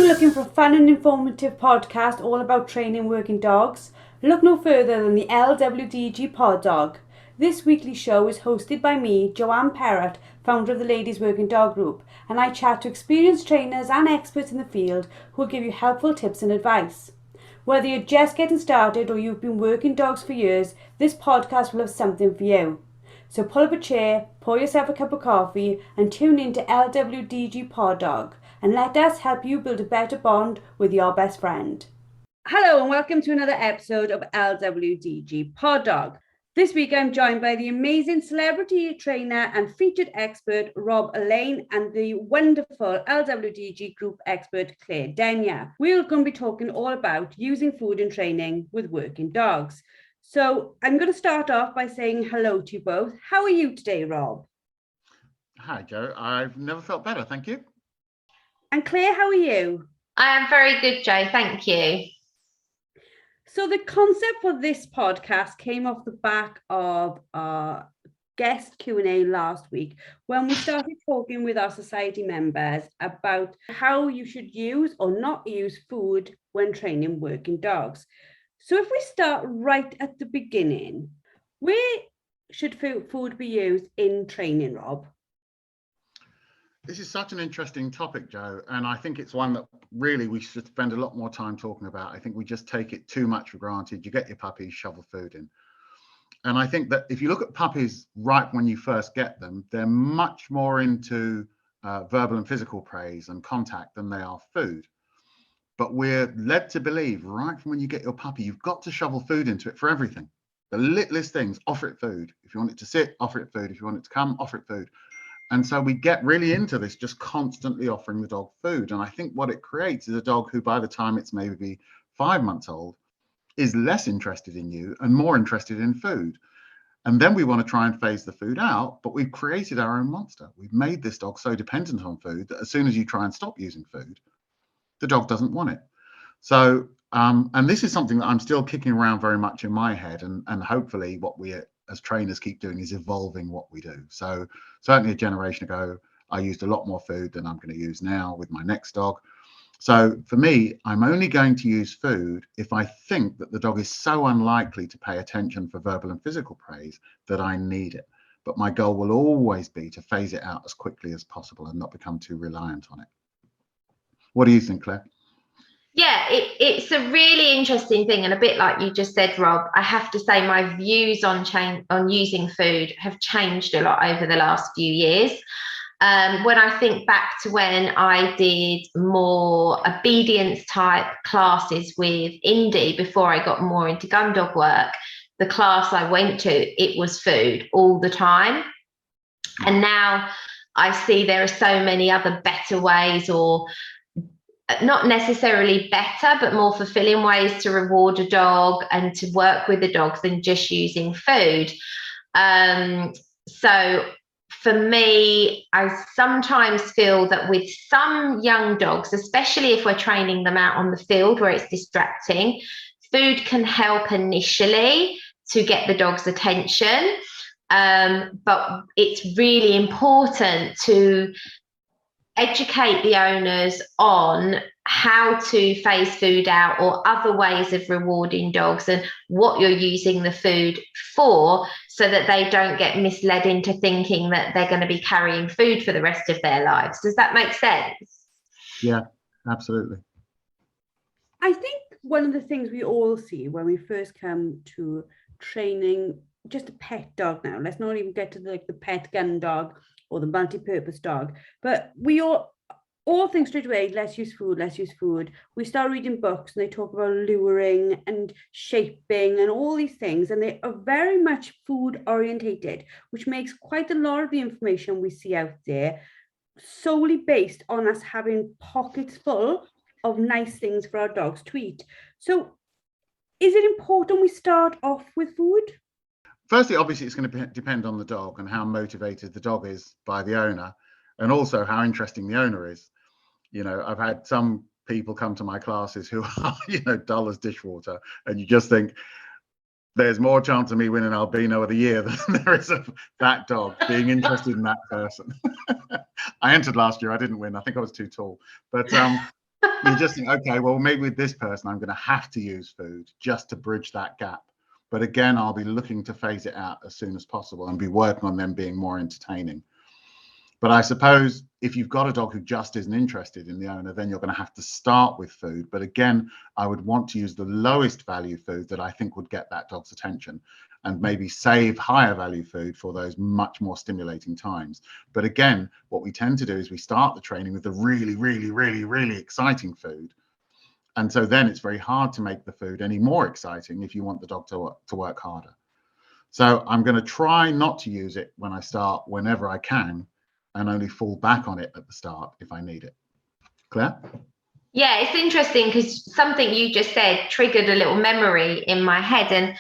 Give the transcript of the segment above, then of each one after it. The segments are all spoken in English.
Looking for a fun and informative podcast all about training working dogs? Look no further than the LWDG Pod Dog. This weekly show is hosted by me, Joanne Perrott, founder of the Ladies Working Dog Group, and I chat to experienced trainers and experts in the field who will give you helpful tips and advice. Whether you're just getting started or you've been working dogs for years, this podcast will have something for you. So pull up a chair, pour yourself a cup of coffee and tune in to LWDG Pod Dog, and let us help you build a better bond with your best friend. Hello and welcome to another episode of LWDG Pod Dog. This week I'm joined by the amazing celebrity trainer and featured expert Rob Alleyne and the wonderful LWDG group expert Claire Denya. We're going to be talking all about using food in training with working dogs. So I'm going to start off by saying hello to you both. How are you today, Rob? Hi, Joe. I've never felt better, thank you. And Claire, how are you? I am very good, Joe. Thank you. So the concept for this podcast came off the back of our guest Q&A last week when we started talking with our society members about how you should use or not use food when training working dogs. So if we start right at the beginning, where should food be used in training, Rob? This is such an interesting topic, Joe, and I think it's one that really we should spend a lot more time talking about. I think we just take it too much for granted. You get your puppies, shovel food in. And I think that if you look at puppies right when you first get them, they're much more into verbal and physical praise and contact than they are food. But we're led to believe right from when you get your puppy, you've got to shovel food into it for everything. The littlest things, offer it food. If you want it to sit, offer it food. If you want it to come, offer it food. And so we get really into this, just constantly offering the dog food. And I think what it creates is a dog who, by the time it's maybe 5 months old, is less interested in you and more interested in food. And then we want to try and phase the food out, but we've created our own monster. We've made this dog so dependent on food that as soon as you try and stop using food, the dog doesn't want it. So, and this is something that I'm still kicking around very much in my head, and hopefully what we as trainers keep doing is evolving what we do. So certainly a generation ago, I used a lot more food than I'm going to use now with my next dog. So for me, I'm only going to use food if I think that the dog is so unlikely to pay attention for verbal and physical praise that I need it. But my goal will always be to phase it out as quickly as possible and not become too reliant on it. What do you think, Claire? Yeah, it's a really interesting thing, and a bit like you just said, Rob, I have to say my views on using food have changed a lot over the last few years. When I think back to when I did more obedience type classes with Indy before I got more into gun dog work, the class I went to, it was food all the time. And now I see there are so many other better ways, or not necessarily better, but more fulfilling ways to reward a dog and to work with the dogs than just using food. So for me, I sometimes feel that with some young dogs, especially if we're training them out on the field where it's distracting, food can help initially to get the dog's attention. But it's really important to educate the owners on how to phase food out or other ways of rewarding dogs and what you're using the food for, so that they don't get misled into thinking that they're going to be carrying food for the rest of their lives. Does that make sense? Yeah, absolutely. I think one of the things we all see when we first come to training just a pet dog now, let's not even get to the pet gun dog or the multi-purpose dog, but we all think straight away, let's use food. We start reading books and they talk about luring and shaping and all these things, and they are very much food orientated, which makes quite a lot of the information we see out there solely based on us having pockets full of nice things for our dogs to eat. So is it important we start off with food? Firstly, obviously, it's going to depend on the dog and how motivated the dog is by the owner, and also how interesting the owner is. You know, I've had some people come to my classes who are, dull as dishwater, and you just think there's more chance of me winning albino of the year than there is of that dog being interested in that person. I entered last year. I didn't win. I think I was too tall. But you just think, okay, well, maybe with this person, I'm going to have to use food just to bridge that gap. But again, I'll be looking to phase it out as soon as possible and be working on them being more entertaining. But I suppose if you've got a dog who just isn't interested in the owner, then you're going to have to start with food. But again, I would want to use the lowest value food that I think would get that dog's attention, and maybe save higher value food for those much more stimulating times. But again, what we tend to do is we start the training with the really, really, really, really exciting food. And so then it's very hard to make the food any more exciting if you want the dog to work harder. So I'm going to try not to use it when I start, whenever I can, and only fall back on it at the start if I need it. Claire? Yeah, it's interesting because something you just said triggered a little memory in my head. And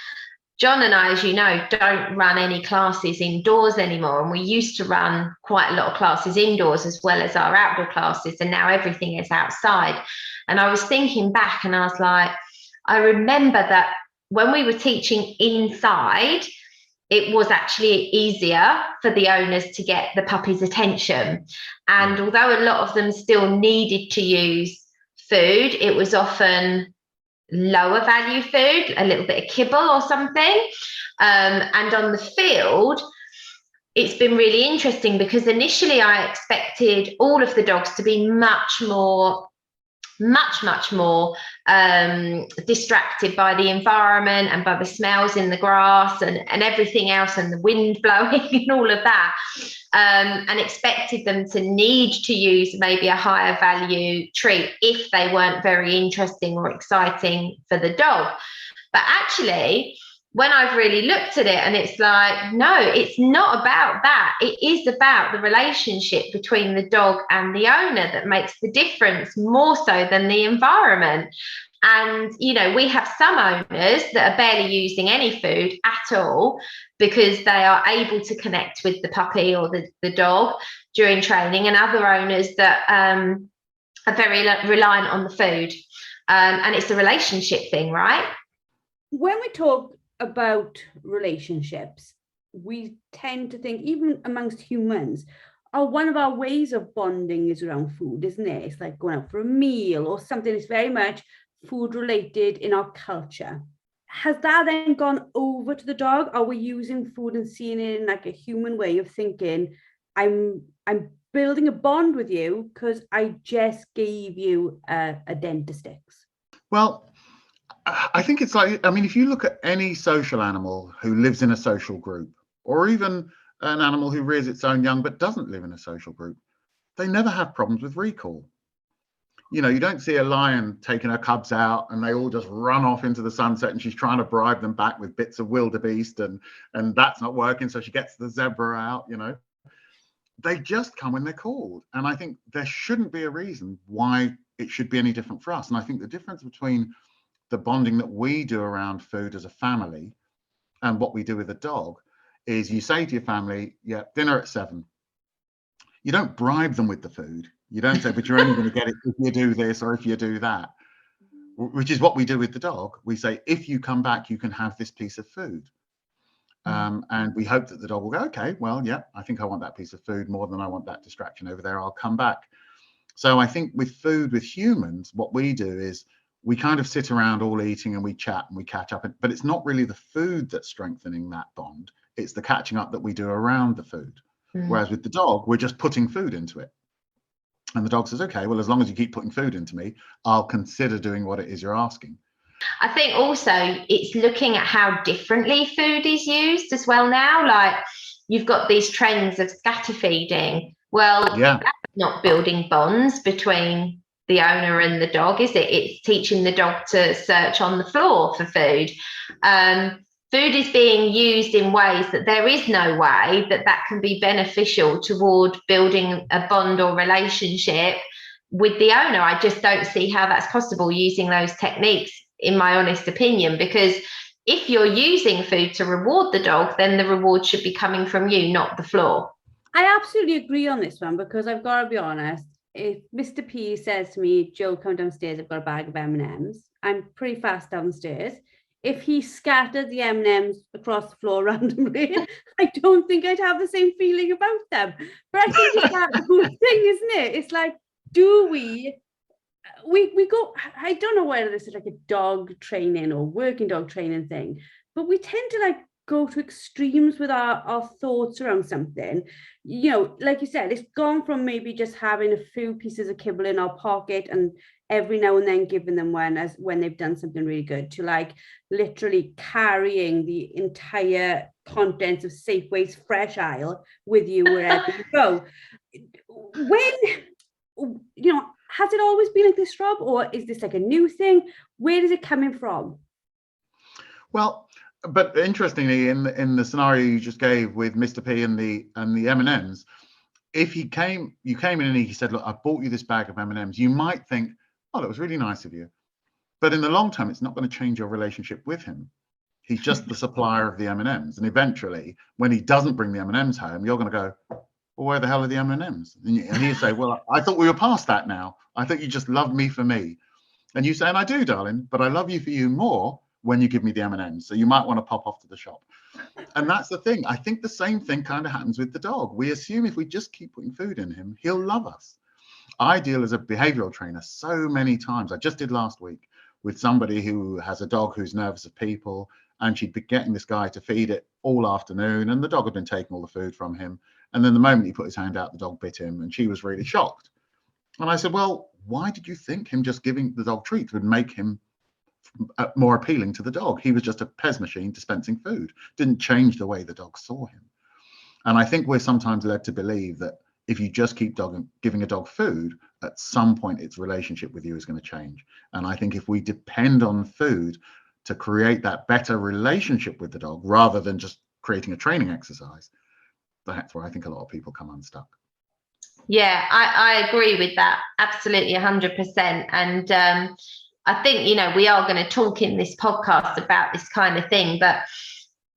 John and I, as you know, don't run any classes indoors anymore. And we used to run quite a lot of classes indoors as well as our outdoor classes. And now everything is outside. And I was thinking back and I was like, I remember that when we were teaching inside, it was actually easier for the owners to get the puppy's attention. And although a lot of them still needed to use food, it was often lower value food, a little bit of kibble or something. And on the field, it's been really interesting because initially I expected all of the dogs to be much more distracted by the environment and by the smells in the grass and everything else and the wind blowing and all of that, and expected them to need to use maybe a higher value treat if they weren't very interesting or exciting for the dog. But actually, when I've really looked at it, and it's like, no, it's not about that. It is about the relationship between the dog and the owner that makes the difference more so than the environment. And, we have some owners that are barely using any food at all because they are able to connect with the puppy or the dog during training, and other owners that are very reliant on the food. And it's a relationship thing, right? When we talk about relationships, we tend to think, even amongst humans, one of our ways of bonding is around food, isn't it? It's like going out for a meal or something. It's very much food related in our culture. Has that then gone over to the dog? Are we using food and seeing it in like a human way of thinking, I'm building a bond with you because I just gave you a Dentastix? Well, I think it's like, if you look at any social animal who lives in a social group, or even an animal who rears its own young but doesn't live in a social group, they never have problems with recall. You don't see a lion taking her cubs out and they all just run off into the sunset and she's trying to bribe them back with bits of wildebeest and that's not working, so she gets the zebra out. They just come when they're called. And I think there shouldn't be a reason why it should be any different for us. And I think the difference between the bonding that we do around food as a family and what we do with a dog is you say to your family, yeah, dinner at 7. You don't bribe them with the food. You don't say, but you're only going to get it if you do this or if you do that, which is what we do with the dog. We say, if you come back, you can have this piece of food. And we hope that the dog will go, okay, well, yeah, I think I want that piece of food more than I want that distraction over there. I'll come back. So I think with food, with humans, what we do is we kind of sit around all eating and we chat and we catch up, but it's not really the food that's strengthening that bond. It's the catching up that we do around the food. Whereas with the dog, we're just putting food into it. And the dog says, okay, well, as long as you keep putting food into me, I'll consider doing what it is you're asking. I think also it's looking at how differently food is used as well now. Like you've got these trends of scatter feeding. Well, yeah, that's not building bonds between the owner and the dog, is it? It's teaching the dog to search on the floor for food. Food is being used in ways that there is no way that can be beneficial toward building a bond or relationship with the owner. I just don't see how that's possible using those techniques, in my honest opinion, because if you're using food to reward the dog, then the reward should be coming from you, not the floor. I absolutely agree on this one, because I've got to be honest, if Mr. P says to me, Joe, come downstairs, I've got a bag of M&Ms, I'm pretty fast downstairs. If he scattered the M&Ms across the floor randomly, I don't think I'd have the same feeling about them. But I think it's that whole thing, isn't it? It's like, do we go, I don't know whether this is like a dog training or working dog training thing, but we tend to like go to extremes with our thoughts around something. You know, like you said, it's gone from maybe just having a few pieces of kibble in our pocket and every now and then giving them one as when they've done something really good, to like literally carrying the entire contents of Safeway's fresh aisle with you wherever you go. When, you know, has it always been like this, Rob, or is this like a new thing? Where is it coming from? Well, but interestingly, in the scenario you just gave with Mr. P and the M&Ms, if you came in and he said, look, I bought you this bag of M&Ms, you might think, oh, that was really nice of you. But in the long term, it's not going to change your relationship with him. He's just the supplier of the M&Ms. And eventually, when he doesn't bring the M&Ms home, you're going to go, well, where the hell are the M&Ms? And he'll say, well, I thought we were past that now. I thought you just loved me for me. And you say, and I do, darling, but I love you for you more when you give me the M&Ms. So you might want to pop off to the shop. And that's the thing. I think the same thing kind of happens with the dog. We assume if we just keep putting food in him, he'll love us. I deal as a behavioral trainer so many times. I just did last week with somebody who has a dog who's nervous of people, and she'd been getting this guy to feed it all afternoon, and the dog had been taking all the food from him. And then the moment he put his hand out, the dog bit him, and she was really shocked. And I said, well, why did you think him just giving the dog treats would make him more appealing to the dog? He was just a Pez machine dispensing food. Didn't change the way the dog saw him. And I think we're sometimes led to believe that if you just keep giving a dog food, at some point its relationship with you is going to change. And I think if we depend on food to create that better relationship with the dog, rather than just creating a training exercise, that's where I think a lot of people come unstuck. Yeah, I agree with that. Absolutely 100%. And I think, you know, we are going to talk in this podcast about this kind of thing, but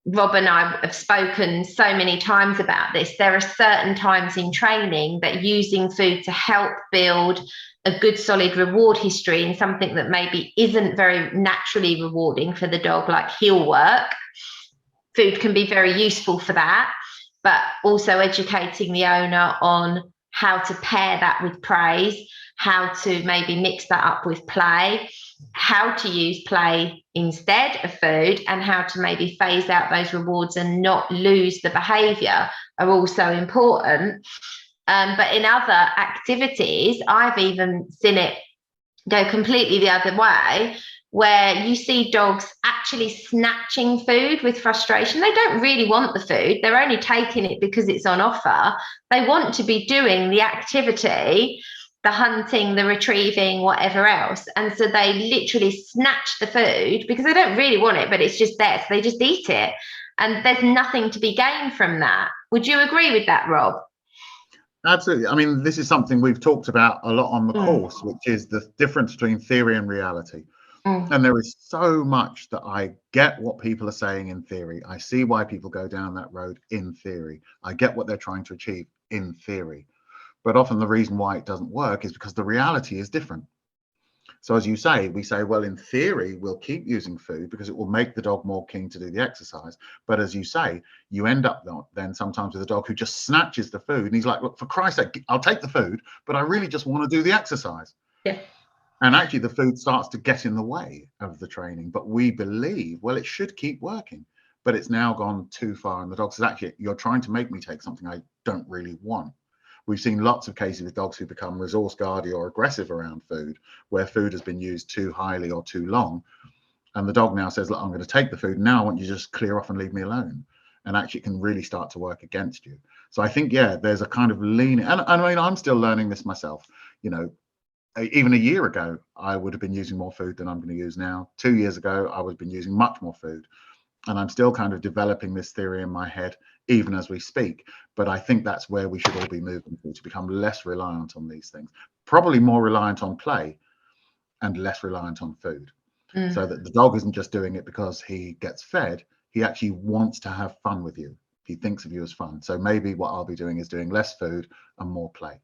Rob and I have spoken so many times about this. There are certain times in training that using food to help build a good solid reward history in something that maybe isn't very naturally rewarding for the dog, like heel work, food can be very useful for that. But also educating the owner on how to pair that with praise, how to maybe mix that up with play, how to use play instead of food, and how to maybe phase out those rewards and not lose the behaviour are also important. But in other activities, I've even seen it go completely the other way, where you see dogs actually snatching food with frustration. They don't really want the food. They're only taking it because it's on offer. They want to be doing the activity, the hunting, the retrieving, whatever else. And so they literally snatch the food because they don't really want it, but it's just there. So they just eat it. And there's nothing to be gained from that. Would you agree with that, Rob? Absolutely. I mean, this is something we've talked about a lot on the course, which is the difference between theory and reality. And there is so much that I get what people are saying in theory. I see why people go down that road in theory. I get what they're trying to achieve in theory. But often the reason why it doesn't work is because the reality is different. So as you say, we say, well, in theory, we'll keep using food because it will make the dog more keen to do the exercise. But as you say, you end up then sometimes with a dog who just snatches the food. And he's like, look, for Christ's sake, I'll take the food, but I really just want to do the exercise. Yeah. And actually the food starts to get in the way of the training. But we believe, well, it should keep working. But it's now gone too far. And the dog says, actually, you're trying to make me take something I don't really want. We've seen lots of cases with dogs who become resource guardy or aggressive around food, where food has been used too highly or too long. And the dog now says, look, I'm going to take the food. Now I want you to just clear off and leave me alone. And actually it can really start to work against you. So I think, yeah, there's a kind of leaning. And I mean, I'm still learning this myself. You know, even a year ago, I would have been using more food than I'm going to use now. 2 years ago, I would have been using much more food. And I'm still kind of developing this theory in my head, even as we speak. But I think that's where we should all be moving to become less reliant on these things, probably more reliant on play and less reliant on food. So that the dog isn't just doing it because he gets fed. He actually wants to have fun with you. He thinks of you as fun. So maybe what I'll be doing is doing less food and more play.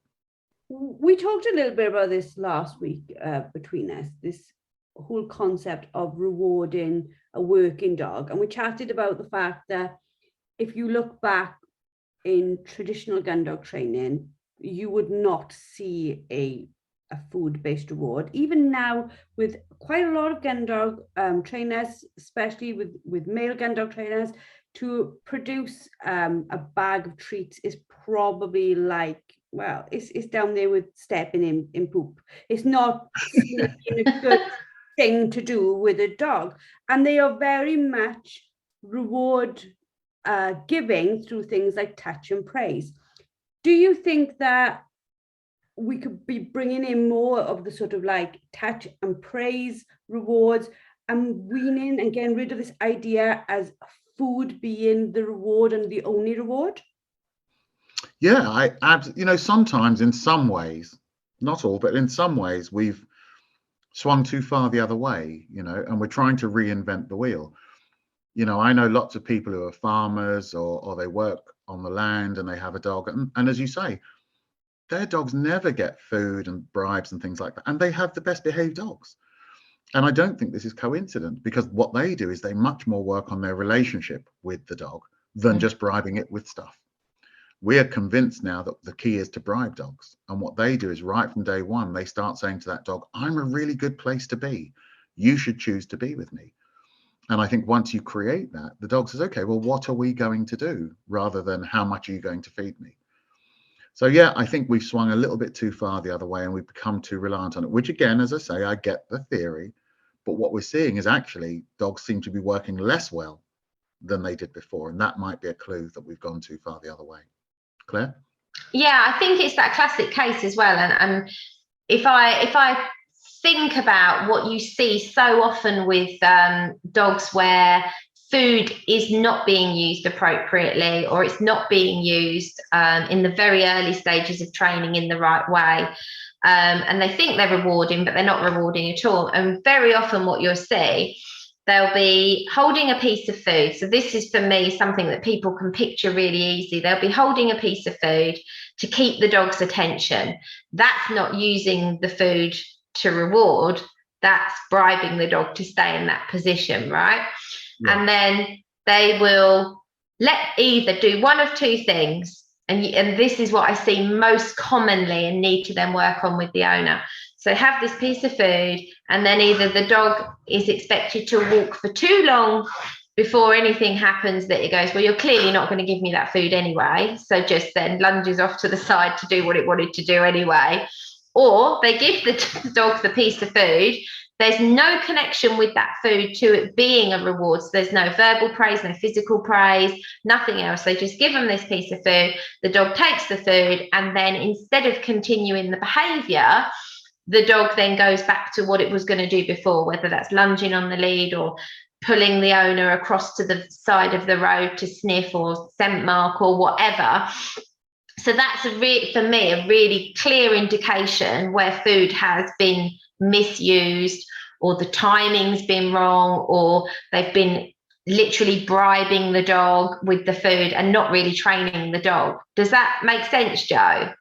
We talked a little bit about this last week between us, this whole concept of rewarding a working dog. And we chatted about the fact that if you look back in traditional gun dog training, you would not see a food-based reward. Even now, with quite a lot of gun dog trainers, especially with male gun dog trainers, to produce a bag of treats is probably like, well, it's down there with stepping in poop. It's not a good thing to do with a dog. And they are very much reward giving through things like touch and praise. Do you think that we could be bringing in more of the sort of like touch and praise rewards and weaning and getting rid of this idea as food being the reward and the only reward? Yeah, sometimes in some ways, not all, but in some ways we've swung too far the other way, and we're trying to reinvent the wheel. I know lots of people who are farmers or they work on the land and they have a dog. And as you say, their dogs never get food and bribes and things like that. And they have the best behaved dogs. And I don't think this is coincident, because what they do is they much more work on their relationship with the dog than just bribing it with stuff. We are convinced now that the key is to bribe dogs. And what they do is right from day one, they start saying to that dog, I'm a really good place to be. You should choose to be with me. And I think once you create that, the dog says, okay, well, what are we going to do, rather than how much are you going to feed me? So, yeah, I think we've swung a little bit too far the other way and we've become too reliant on it, which again, as I say, I get the theory. But what we're seeing is actually dogs seem to be working less well than they did before. And that might be a clue that we've gone too far the other way. Claire? Yeah, I think it's that classic case as well. And if I think about what you see so often with dogs where food is not being used appropriately, or it's not being used in the very early stages of training in the right way, and they think they're rewarding, but they're not rewarding at all. And very often what you'll see, they'll be holding a piece of food. So this is, for me, something that people can picture really easy. They'll be holding a piece of food to keep the dog's attention. That's not using the food to reward. That's bribing the dog to stay in that position, right? Yeah. And then they will either do one of two things. And this is what I see most commonly and need to then work on with the owner. So have this piece of food, and then either the dog is expected to walk for too long before anything happens that it goes, well, you're clearly not going to give me that food anyway. So just then lunges off to the side to do what it wanted to do anyway. Or they give the dog the piece of food. There's no connection with that food to it being a reward. So there's no verbal praise, no physical praise, nothing else. They just give them this piece of food. The dog takes the food, and then instead of continuing the behavior, the dog then goes back to what it was going to do before, whether that's lunging on the lead or pulling the owner across to the side of the road to sniff or scent mark or whatever. So that's for me, a really clear indication where food has been misused, or the timing's been wrong, or they've been literally bribing the dog with the food and not really training the dog. Does that make sense, Joe?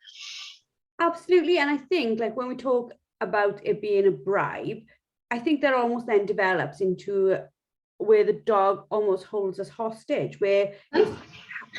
Absolutely. And I think, like, when we talk about it being a bribe, I think that almost then develops into where the dog almost holds us hostage, where it's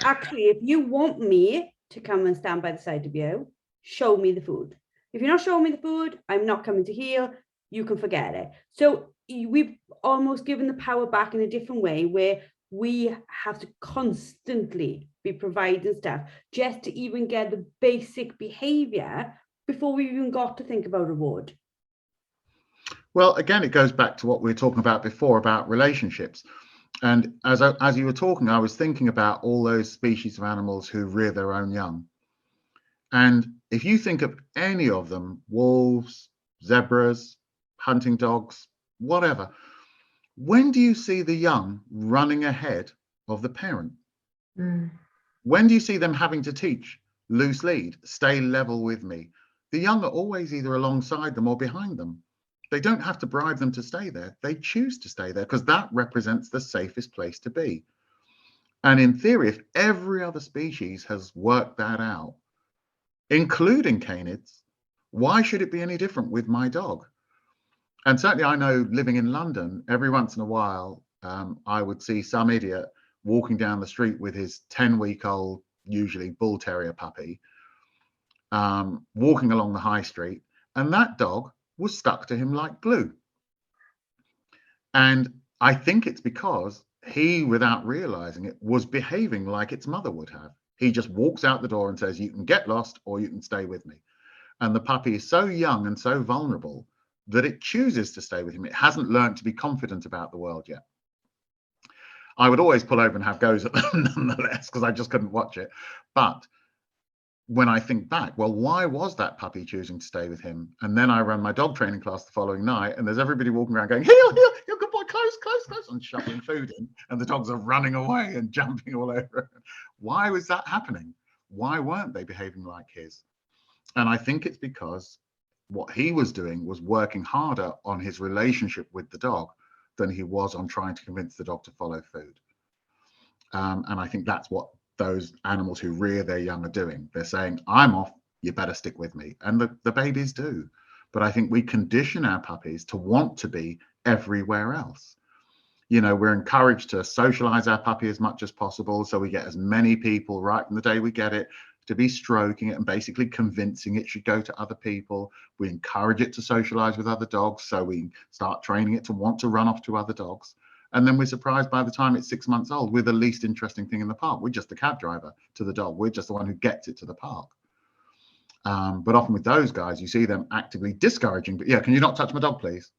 actually, if you want me to come and stand by the side of you, show me the food. If you're not showing me the food, I'm not coming to heel. You can forget it. So we've almost given the power back in a different way, where we have to constantly be providing stuff just to even get the basic behavior before we even got to think about reward. Well, again, it goes back to what we were talking about before about relationships. And as you were talking, I was thinking about all those species of animals who rear their own young. And if you think of any of them, wolves, zebras, hunting dogs, whatever, when do you see the young running ahead of the parent? When do you see them having to teach loose lead, stay level with me? The young are always either alongside them or behind them. They don't have to bribe them to stay there. They choose to stay there because that represents the safest place to be. And in theory, if every other species has worked that out, including canids. Why should it be any different with my dog? And certainly I know, living in London, every once in a while, I would see some idiot walking down the street with his 10-week-old, usually bull terrier puppy, walking along the high street, and that dog was stuck to him like glue. And I think it's because he, without realizing it, was behaving like its mother would have. He just walks out the door and says, you can get lost or you can stay with me. And the puppy is so young and so vulnerable that it chooses to stay with him. It hasn't learned to be confident about the world yet. I would always pull over and have goes at them nonetheless, because I just couldn't watch it. But when I think back, well, why was that puppy choosing to stay with him? And then I ran my dog training class the following night, and there's everybody walking around going, heel, heel, heel, good boy, close, close, close, and shoveling food in, and the dogs are running away and jumping all over. Why was that happening? Why weren't they behaving like his? And I think it's because what he was doing was working harder on his relationship with the dog than he was on trying to convince the dog to follow food. And I think that's what those animals who rear their young are doing. They're saying, I'm off, you better stick with me. And the babies do. But I think we condition our puppies to want to be everywhere else. You know, we're encouraged to socialize our puppy as much as possible, so we get as many people right from the day we get it to be stroking it and basically convincing it should go to other people. We encourage it to socialize with other dogs, so we start training it to want to run off to other dogs. And then we're surprised by the time it's 6 months old, we're the least interesting thing in the park. We're just the cab driver to the dog. We're just the one who gets it to the park. But often with those guys, you see them actively discouraging, but yeah, can you not touch my dog, please?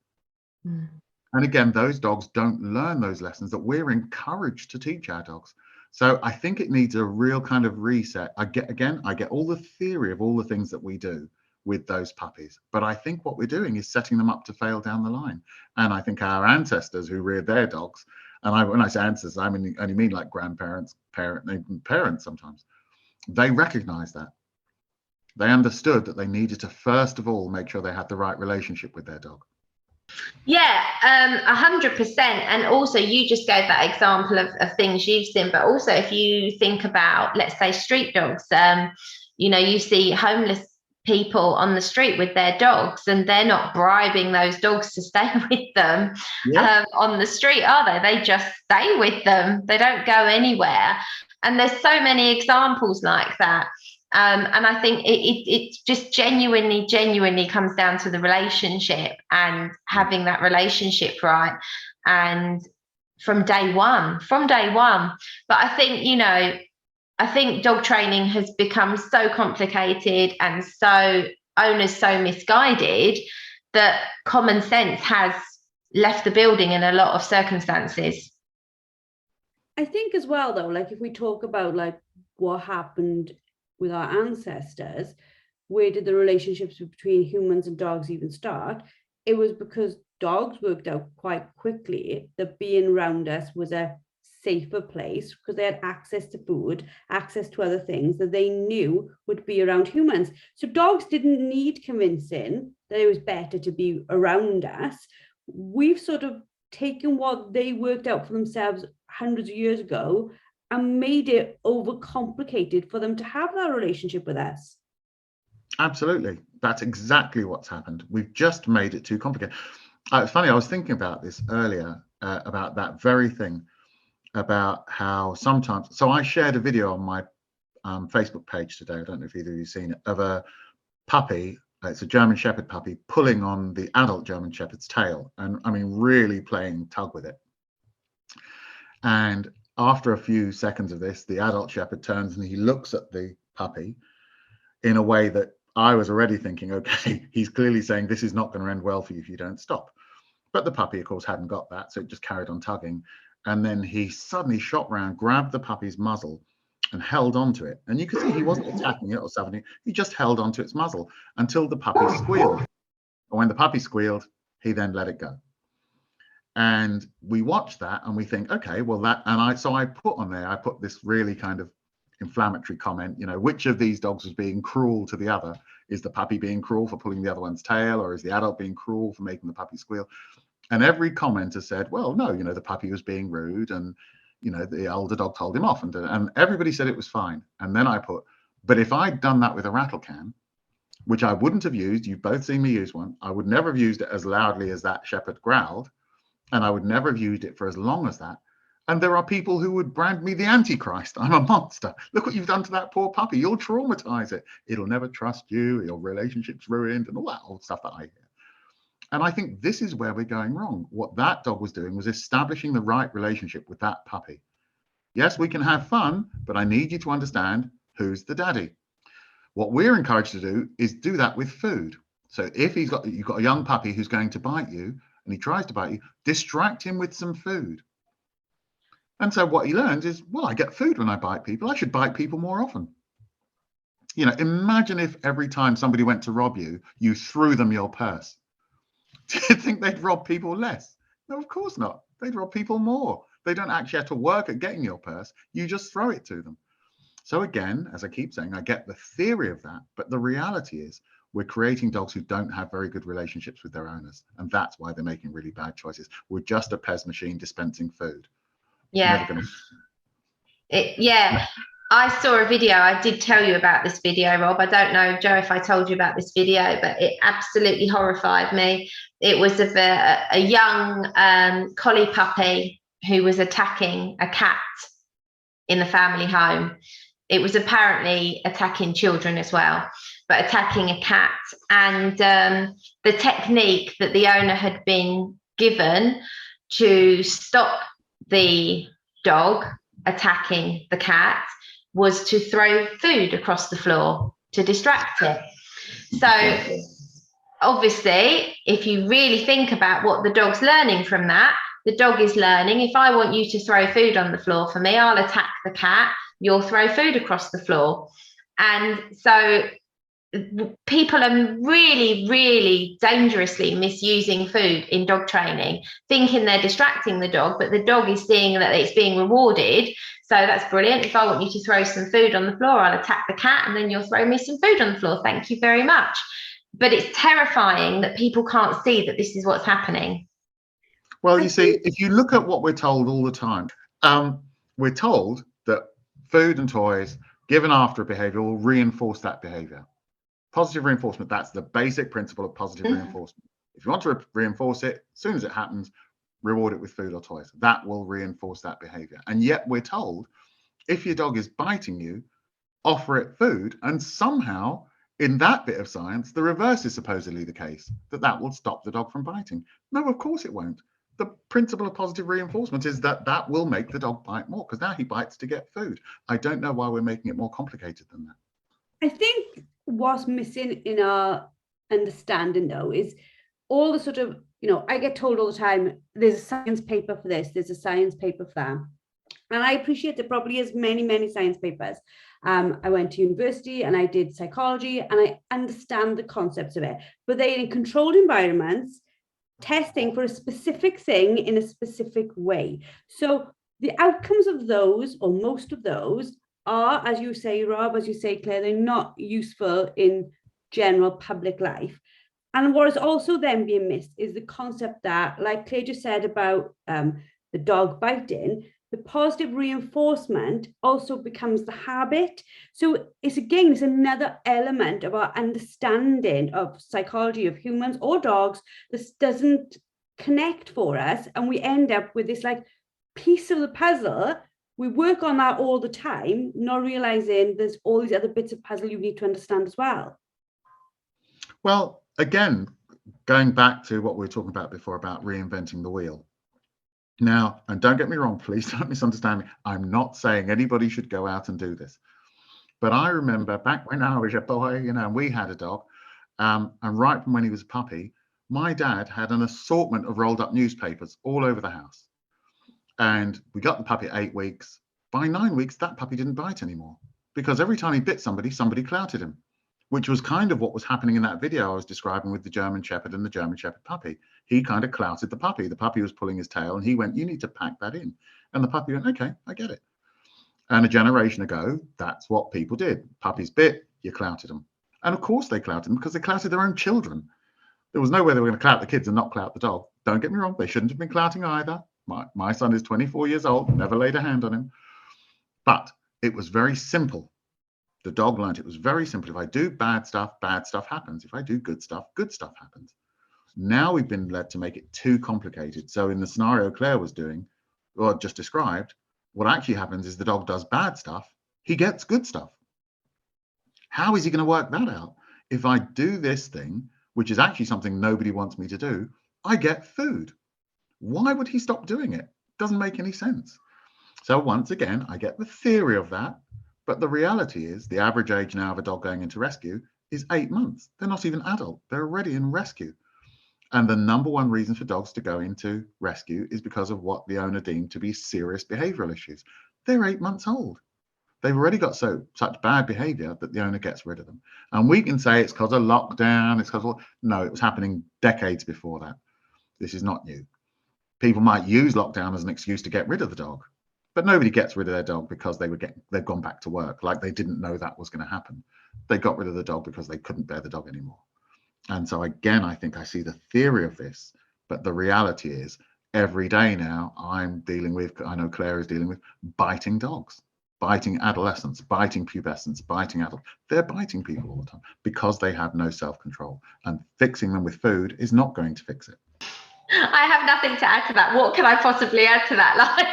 Mm. And again, those dogs don't learn those lessons that we're encouraged to teach our dogs. So I think it needs a real kind of reset. I get all the theory of all the things that we do with those puppies, but I think what we're doing is setting them up to fail down the line. And I think our ancestors who reared their dogs, and when I say ancestors, I only mean like grandparents, parents sometimes, they recognized that. They understood that they needed to first of all make sure they had the right relationship with their dog. Yeah, 100%. And also you just gave that example of things you've seen, but also if you think about, let's say, street dogs, you know, you see homeless people on the street with their dogs, and they're not bribing those dogs to stay with them on the street, are they? They just stay with them. They don't go anywhere. And there's so many examples like that. And I think it just genuinely comes down to the relationship and having that relationship right. And from day one. But I think, you know, I think dog training has become so complicated and so owners so misguided that common sense has left the building in a lot of circumstances. I think as well, though, like if we talk about like what happened with our ancestors, where did the relationships between humans and dogs even start? It was because dogs worked out quite quickly that being around us was a safer place because they had access to food, access to other things that they knew would be around humans. So dogs didn't need convincing that it was better to be around us. We've sort of taken what they worked out for themselves hundreds of years ago and made it overcomplicated for them to have that relationship with us. Absolutely. That's exactly what's happened. We've just made it too complicated. It's funny, I was thinking about this earlier, about that very thing, about how sometimes, so I shared a video on my Facebook page today, I don't know if either of you have seen it, of a puppy, it's a German Shepherd puppy, pulling on the adult German Shepherd's tail, and I mean really playing tug with it. And after a few seconds of this, the adult Shepherd turns and he looks at the puppy in a way that I was already thinking, okay, he's clearly saying this is not going to end well for you if you don't stop. But the puppy, of course, hadn't got that, so it just carried on tugging. And then he suddenly shot round, grabbed the puppy's muzzle and held onto it. And you could see he wasn't attacking it or something. He just held onto its muzzle until the puppy squealed. And when the puppy squealed, he then let it go. And we watch that and we think, okay, well that, and so I put on there, I put this really kind of inflammatory comment, you know, which of these dogs was being cruel to the other? Is the puppy being cruel for pulling the other one's tail, or is the adult being cruel for making the puppy squeal? And every commenter said, well, no, you know, the puppy was being rude and, you know, the older dog told him off, and everybody said it was fine. And then I put, But if I'd done that with a rattle can, which I wouldn't have used, you've both seen me use one, I would never have used it as loudly as that shepherd growled, and I would never have used it for as long as that. And there are people who would brand me the Antichrist. I'm a monster. Look what you've done to that poor puppy. You'll traumatize it. It'll never trust you. Your relationship's ruined, and all that old stuff that I hear. And I think this is where we're going wrong. What that dog was doing was establishing the right relationship with that puppy. Yes, we can have fun, but I need you to understand who's the daddy. What we're encouraged to do is do that with food. So if you've got a young puppy who's going to bite you and he tries to bite you, distract him with some food. And so what he learns is, well, I get food when I bite people. I should bite people more often. You know, imagine if every time somebody went to rob you, you threw them your purse. Do you think they'd rob people less? No, of course not. They'd rob people more. They don't actually have to work at getting your purse. You just throw it to them. So again, as I keep saying, I get the theory of that, but the reality is we're creating dogs who don't have very good relationships with their owners. And that's why they're making really bad choices. We're just a Pez machine dispensing food. Yeah. Yeah. I saw a video. I did tell you about this video, Rob. I don't know, Joe, if I told you about this video, but it absolutely horrified me. It was of a young collie puppy who was attacking a cat in the family home. It was apparently attacking children as well, but attacking a cat. And the technique that the owner had been given to stop the dog attacking the cat was to throw food across the floor to distract it. So obviously, if you really think about what the dog's learning from that, the dog is learning, if I want you to throw food on the floor for me, I'll attack the cat, you'll throw food across the floor. And so people are really, really dangerously misusing food in dog training, thinking they're distracting the dog, but the dog is seeing that it's being rewarded. So that's brilliant. If I want you to throw some food on the floor, I'll attack the cat and then you'll throw me some food on the floor. Thank you very much. But it's terrifying that people can't see that this is what's happening. Well, you see, if you look at what we're told all the time, we're told that food and toys given after a behavior will reinforce that behavior. Positive reinforcement, that's the basic principle of positive reinforcement. If you want to reinforce it, as soon as it happens, reward it with food or toys. That will reinforce that behavior. And yet we're told if your dog is biting you, offer it food. And somehow in that bit of science, the reverse is supposedly the case, that will stop the dog from biting. No, of course it won't. The principle of positive reinforcement is that will make the dog bite more because now he bites to get food. I don't know why we're making it more complicated than that. I think what's missing in our understanding, though, is all the sort of, I get told all the time, there's a science paper for this, there's a science paper for that. And I appreciate there probably is many, many science papers. I went to university and I did psychology and I understand the concepts of it, but they're in controlled environments, testing for a specific thing in a specific way. So the outcomes of those, or most of those, are, as you say, Rob, as you say, Claire, they're not useful in general public life. And what is also then being missed is the concept that, like Claire just said about the dog biting, the positive reinforcement also becomes the habit. So it's another element of our understanding of psychology of humans or dogs that doesn't connect for us. And we end up with this like piece of the puzzle. We work on that all the time, not realizing there's all these other bits of puzzle you need to understand as well. Well, again, going back to what we were talking about before about reinventing the wheel. Now, and don't get me wrong, please don't misunderstand me. I'm not saying anybody should go out and do this. But I remember back when I was a boy, and we had a dog, and right from when he was a puppy, my dad had an assortment of rolled up newspapers all over the house. And we got the puppy at 8 weeks. By 9 weeks, that puppy didn't bite anymore because every time he bit somebody, somebody clouted him, which was kind of what was happening in that video I was describing with the German Shepherd and the German Shepherd puppy. He kind of clouted the puppy. The puppy was pulling his tail and he went, you need to pack that in. And the puppy went, okay, I get it. And a generation ago, that's what people did. Puppies bit, you clouted them. And of course they clouted them because they clouted their own children. There was no way they were going to clout the kids and not clout the dog. Don't get me wrong, they shouldn't have been clouting either. My son is 24 years old, never laid a hand on him. But it was very simple. The dog learned it was very simple. If I do bad stuff happens. If I do good stuff happens. Now we've been led to make it too complicated. So in the scenario Claire was doing, or just described, what actually happens is the dog does bad stuff, he gets good stuff. How is he going to work that out? If I do this thing, which is actually something nobody wants me to do, I get food. Why would he stop doing it? Doesn't make any sense. So once again, I get the theory of that, but the reality is the average age now of a dog going into rescue is 8 months. They're not even adult. They're already in rescue. And the number one reason for dogs to go into rescue is because of what the owner deemed to be serious behavioural issues. They're 8 months old. They've already got such bad behaviour that the owner gets rid of them. And we can say it's because of lockdown, it's because of, no, it was happening decades before that. This is not new. People might use lockdown as an excuse to get rid of the dog, but nobody gets rid of their dog because they've gone back to work, like they didn't know that was going to happen. They got rid of the dog because they couldn't bear the dog anymore. And so again, I think I see the theory of this, but the reality is every day now I'm dealing with, I know Claire is dealing with biting dogs, biting adolescents, biting pubescents, biting adults. They're biting people all the time because they have no self-control, and fixing them with food is not going to fix it. I have nothing to add to that. What can I possibly add to that? Like,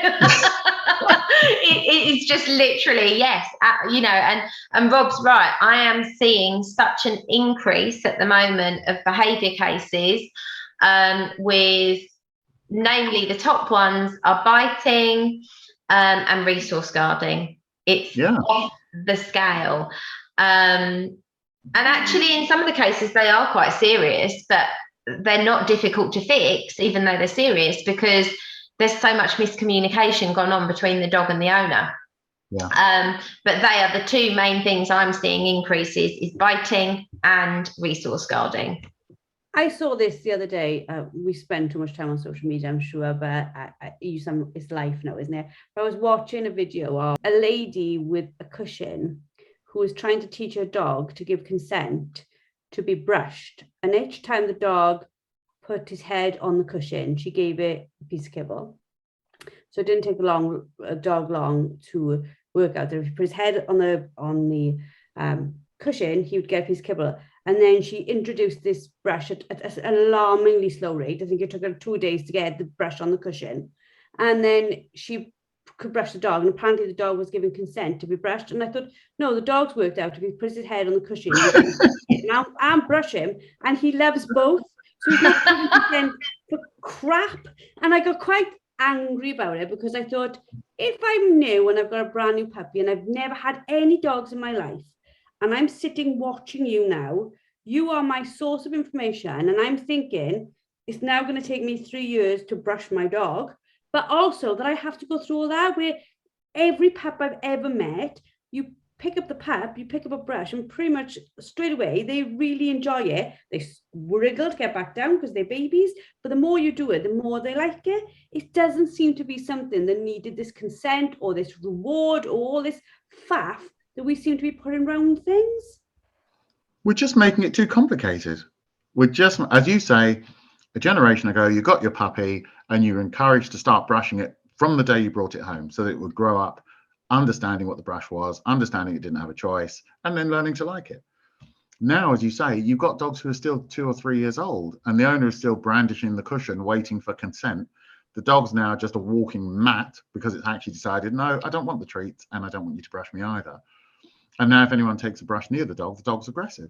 it's just literally, yes, you know, and Rob's right. I am seeing such an increase at the moment of behaviour cases, with namely the top ones are biting and resource guarding. It's off the scale. And actually, in some of the cases, they are quite serious, but they're not difficult to fix, even though they're serious, because there's so much miscommunication gone on between the dog and the owner. Yeah. But they are the two main things I'm seeing increases, is biting and resource guarding. I saw this the other day. We spend too much time on social media, I'm sure, but it's life now, isn't it? But I was watching a video of a lady with a cushion who was trying to teach her dog to give consent to be brushed, and each time the dog put his head on the cushion, she gave it a piece of kibble. So it didn't take a dog long to work out that if he put his head on the cushion, he would get a piece of kibble. And then she introduced this brush at an alarmingly slow rate. I think it took her 2 days to get the brush on the cushion, and then she could brush the dog, and apparently the dog was giving consent to be brushed. And I thought, no, the dog's worked out. If he puts his head on the cushion, now I'm brush him, and he loves both, so he's not giving consent for crap. And I got quite angry about it, because I thought, if I'm new and I've got a brand new puppy and I've never had any dogs in my life, and I'm sitting watching you now, you are my source of information, and I'm thinking it's now going to take me 3 years to brush my dog, but also that I have to go through all that, where every pup I've ever met, you pick up the pup, you pick up a brush, and pretty much straight away they really enjoy it. They wriggle to get back down because they're babies, but the more you do it, the more they like it. It doesn't seem to be something that needed this consent or this reward or all this faff that we seem to be putting around things. We're just making it too complicated. We're just, as you say, a generation ago, you got your puppy and you were encouraged to start brushing it from the day you brought it home, so that it would grow up understanding what the brush was, understanding it didn't have a choice, and then learning to like it. Now, as you say, you've got dogs who are still 2 or 3 years old, and the owner is still brandishing the cushion, waiting for consent. The dog's now just a walking mat because it's actually decided, no, I don't want the treats, and I don't want you to brush me either. And now if anyone takes a brush near the dog's aggressive.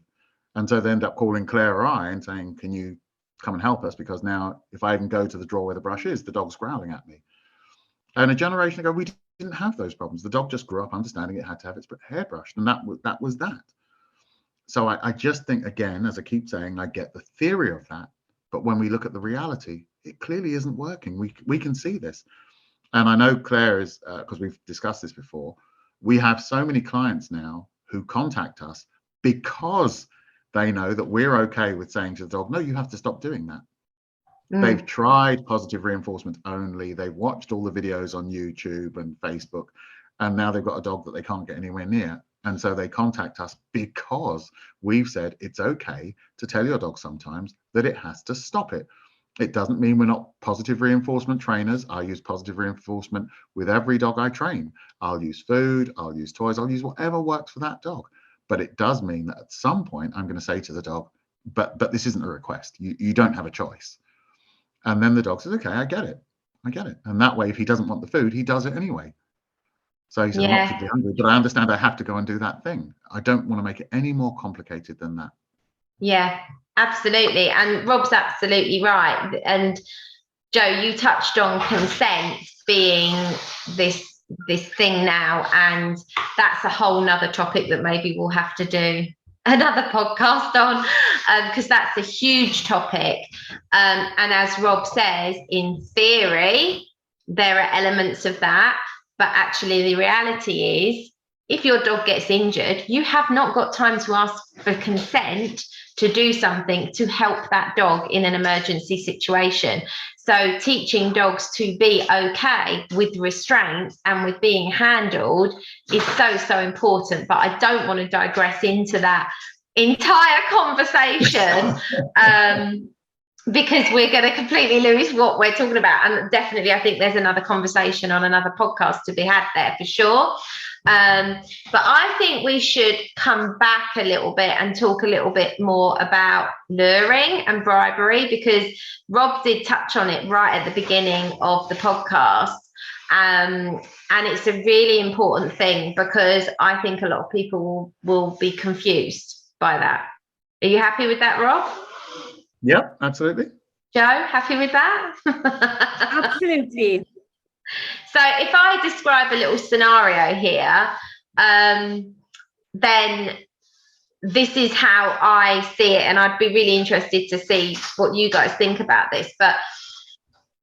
And so they end up calling Claire or I and saying, can you come and help us? Because now if I even go to the drawer where the brush is, the dog's growling at me. And a generation ago, we didn't have those problems. The dog just grew up understanding it had to have its hair brushed, and that was that. So I just think, again, as I keep saying, I get the theory of that, but when we look at the reality, it clearly isn't working. We can see this. And I know Claire is, because we've discussed this before, we have so many clients now who contact us because they know that we're okay with saying to the dog, no, you have to stop doing that. They've tried positive reinforcement only. They've watched all the videos on YouTube and Facebook, and now they've got a dog that they can't get anywhere near. And so they contact us because we've said it's okay to tell your dog sometimes that it has to stop it. It doesn't mean we're not positive reinforcement trainers. I use positive reinforcement with every dog I train. I'll use food, I'll use toys, I'll use whatever works for that dog. But it does mean that at some point I'm going to say to the dog, but this isn't a request. You don't have a choice. And then the dog says, okay, I get it. And that way, if he doesn't want the food, he does it anyway. So he said, I'm not particularly hungry, but I understand I have to go and do that thing. I don't want to make it any more complicated than that. Yeah, absolutely. And Rob's absolutely right. And Joe, you touched on consent being this thing now, and that's a whole nother topic that maybe we'll have to do another podcast on, because that's a huge topic. And as Rob says, in theory, there are elements of that, but actually the reality is, if your dog gets injured, you have not got time to ask for consent to do something to help that dog in an emergency situation. So teaching dogs to be okay with restraints and with being handled is so important. But I don't want to digress into that entire conversation because we're going to completely lose what we're talking about. And definitely, I think there's another conversation on another podcast to be had there for sure. But I think we should come back a little bit and talk a little bit more about luring and bribery, because Rob did touch on it right at the beginning of the podcast. And it's a really important thing, because I think a lot of people will be confused by that. Are you happy with that, Rob? Yep, absolutely. Joe, happy with that? Absolutely. So if I describe a little scenario here, then this is how I see it, and I'd be really interested to see what you guys think about this. But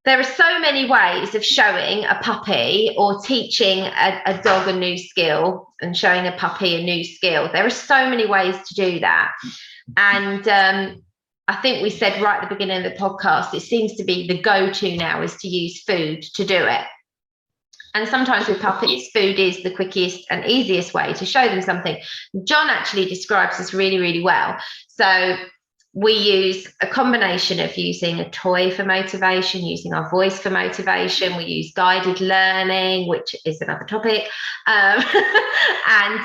there are so many ways of showing a puppy or teaching a dog a new skill and showing a puppy a new skill. There are so many ways to do that. And I think we said right at the beginning of the podcast, it seems to be the go-to now is to use food to do it. And sometimes with puppies, food is the quickest and easiest way to show them something. John actually describes this really, really well. So we use a combination of using a toy for motivation, using our voice for motivation. We use guided learning, which is another topic. And